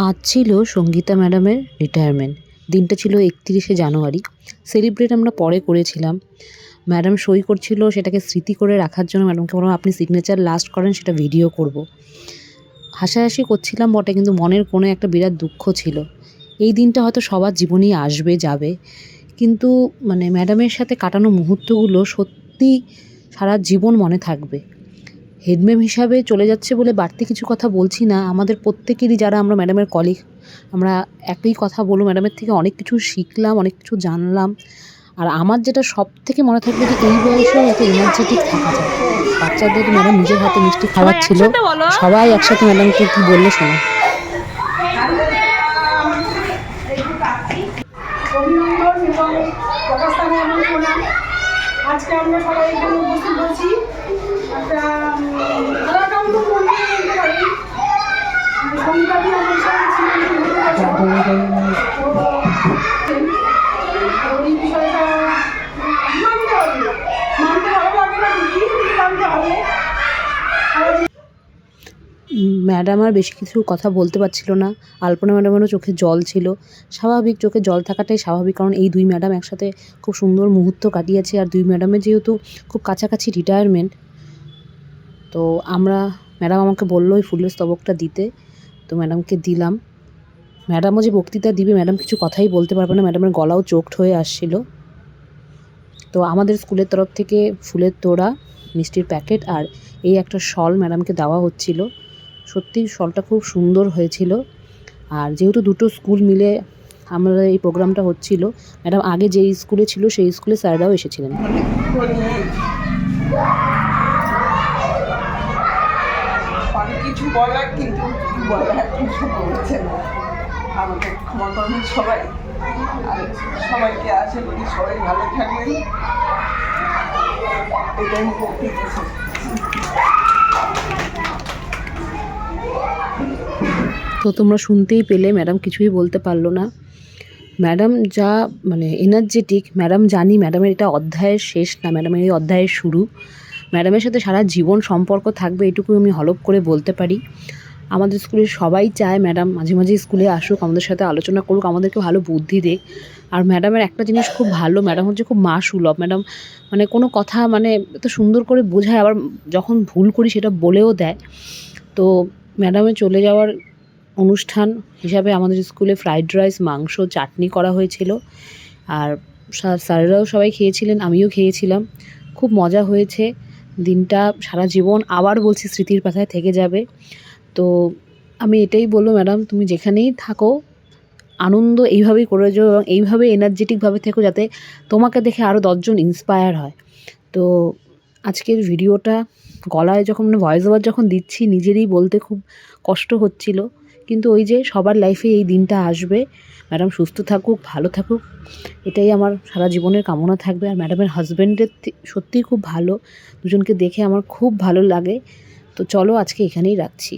আজ ছিল সঙ্গীতা ম্যাডামের রিটায়ারমেন্ট। দিনটা ছিল ৩১শে জানুয়ারি। সেলিব্রেট আমরা পরে করেছিলাম। ম্যাডাম সই করছিল, সেটাকে স্মৃতি করে রাখার জন্য ম্যাডামকে বললাম আপনি সিগনেচার লাস্ট করেন, সেটা ভিডিও করব। হাসাহাসি করছিলাম বটে, কিন্তু মনের কোনো একটা বিরাট দুঃখ ছিল। এই দিনটা হয়তো সবার জীবনেই আসবে যাবে, কিন্তু ম্যাডামের সাথে কাটানো মুহূর্তগুলো সত্যি সারা জীবন মনে থাকবে। হেডম্যাম হিসাবে চলে যাচ্ছে বলে বাড়তি কিছু কথা বলছি না। আমাদের প্রত্যেকেরই, যারা আমরা ম্যাডামের কলিগ, আমরা একই কথা বলবো, ম্যাডামের থেকে অনেক কিছু শিখলাম, অনেক কিছু জানলাম। আর আমার যেটা সবথেকে মনে থাকবে যে এই বয়সেও এত এনার্জেটিক থাকা যায়। বাচ্চাদের ম্যাডাম নিজের হাতে মিষ্টি খাওয়াচ্ছিল, সবাই একসাথে ম্যাডামকে কি বললো শোনো। আজকে আমরা সবাই এখানে উপস্থিত হয়েছি একটা এই বিষয়টা মানতে হবে লাগে না ঠিকই, মানতে হবে। ম্যাডাম আর বেশি কিছু কথা বলতে পারছিল না। আলপনা ম্যাডামেরও চোখে জল ছিল। স্বাভাবিক, চোখে জল থাকাটাই স্বাভাবিক, কারণ এই দুই ম্যাডাম একসাথে খুব সুন্দর মুহূর্ত কাটিয়েছে। আর দুই ম্যাডামের যেহেতু খুব কাছাকাছি রিটায়ারমেন্ট, তো ম্যাডাম আমাকে বললো ওই ফুলের স্তবকটা দিতে, তো ম্যাডামকে দিলাম। ম্যাডামও যে বক্তৃতা দিবে, ম্যাডাম কিছু কথাই বলতে পারবে না, ম্যাডামের গলাও চোখড হয়ে আসছিল। তো আমাদের স্কুলের তরফ থেকে ফুলের তোড়া, মিষ্টির প্যাকেট আর এই একটা শল ম্যাডামকে দেওয়া হচ্ছিল। সত্যি শলটা খুব সুন্দর হয়েছিল। আর যেহেতু দুটো স্কুল মিলে আমরা এই প্রোগ্রামটা হচ্ছিল, ম্যাডাম আগে যেই স্কুলে ছিল সেই স্কুলে স্যাররাও এসেছিলেন। কিছু বলার, কিন্তু কিছু বলছে না। আমাকে ক্ষমা করবেন সবাই, আর সবাইকে আশা করি সবাই ভালো থাকবেন, এটাই আমি বলতে চাই। তো তোমরা শুনতেই পেলে, ম্যাডাম কিছুই বলতে পারলো না। ম্যাডাম যা এনার্জেটিক, ম্যাডাম জানি ম্যাডামের এটা অধ্যায়ের শেষ না, ম্যাডামের এই অধ্যায়ের শুরু। ম্যাডামের সাথে সারা জীবন সম্পর্ক থাকবে, এটুকু আমি হলপ করে বলতে পারি। আমাদের স্কুলের সবাই চায় ম্যাডাম মাঝে মাঝে স্কুলে আসুক, আমাদের সাথে আলোচনা করুক, আমাদেরকে ভালো বুদ্ধি দেখ। আর ম্যাডামের একটা জিনিস খুব ভালো, ম্যাডাম হচ্ছে খুব মাসুলভ। ম্যাডাম কোনো কথা এত সুন্দর করে বোঝায়, আবার যখন ভুল করি সেটা বলেও দেয়। তো ম্যাডামের চলে যাওয়ার অনুষ্ঠান হিসাবে আমাদের স্কুলে ফ্রাইড রাইস, মাংস, চাটনি করা হয়েছিল। আর স্যারেরাও সবাই খেয়েছিলেন, আমিও খেয়েছিলাম। খুব মজা হয়েছে। দিনটা সারা জীবন, আবার বলছি, স্মৃতির পাতায় থেকে যাবে। তো আমি এটাই বলবো, ম্যাডাম তুমি যেখানেই থাকো আনন্দ এইভাবেই করে যাও, এবং এইভাবে এনার্জেটিকভাবে থেকো, যাতে তোমাকে দেখে আরও 10 জন ইন্সপায়ার হয়। তো আজকের ভিডিওটা গলায় যখন ভয়েস ওভার যখন দিচ্ছি, নিজেরই বলতে খুব কষ্ট হচ্ছিল, কিন্তু ওই যে সবার লাইফে এই দিনটা আসবে। ম্যাডাম সুস্থ থাকুক, ভালো থাকুক, এটাই আমার সারা জীবনের কামনা থাকবে। আর ম্যাডামের হাজব্যান্ডের সত্যিই খুব ভালো, দুজনকে দেখে আমার খুব ভালো লাগে। তো চলো আজকে এখানেই রাখছি।